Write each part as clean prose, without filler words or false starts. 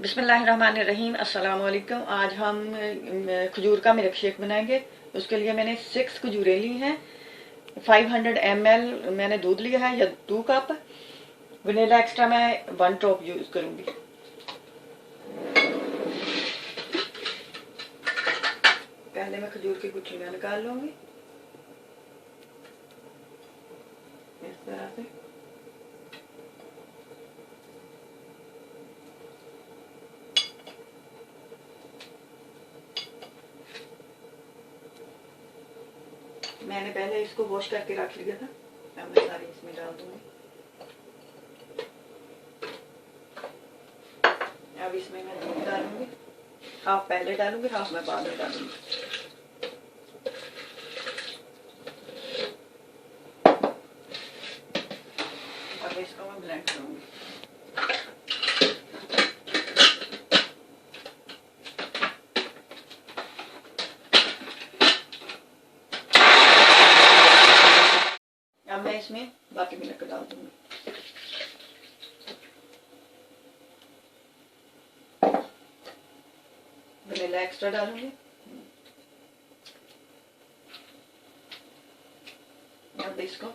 बिस्मिल्लाहिर्रहमानिर्रहीम। अस्सलाम वालेकुम। आज हम खजूर का मिल्क शेक बनाएंगे। उसके लिए मैंने 6 खजूरें ली हैं। 500 ml मैंने दूध लिया है या 2 कप। वनीला एक्स्ट्रा मैं 1 ड्रॉप यूज करूंगी। पहले मैं खजूर की गुठलियां निकाल लूंगी इस तरह से। मैंने पहले इसको वॉश करके रख लिया था। अब मैं सारी इसमें डाल दूंगी। अब इसमें मैं दूध डालूंगी। हाफ पहले डालूंगी, हाफ मैं बाद में डालूंगी। अब इसको मैं ब्लेंड करूंगी। अब मैं इसमें बाकी मिल्क डाल दूंगी। वनीला एक्स्ट्रा डालूंगी। अब इसको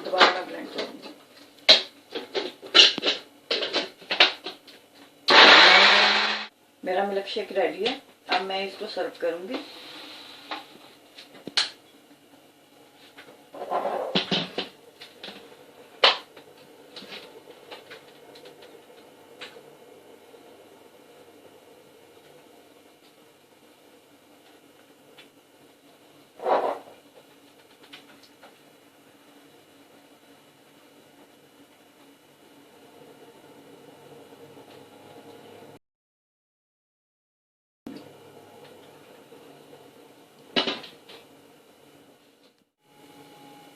दोबारा ब्लेंड करूंगी। मेरा मिल्क शेक रेडी है। अब मैं इसको सर्व करूंगी।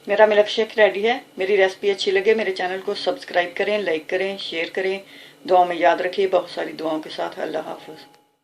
मेरा मिल्क शेक रेडी है। मेरी रेसिपी अच्छी लगे मेरे चैनल को सब्सक्राइब करें, लाइक करें, शेयर करें। दुआओं में याद रखिए। बहुत सारी दुआओं के साथ। अल्लाह हाफ़िज़।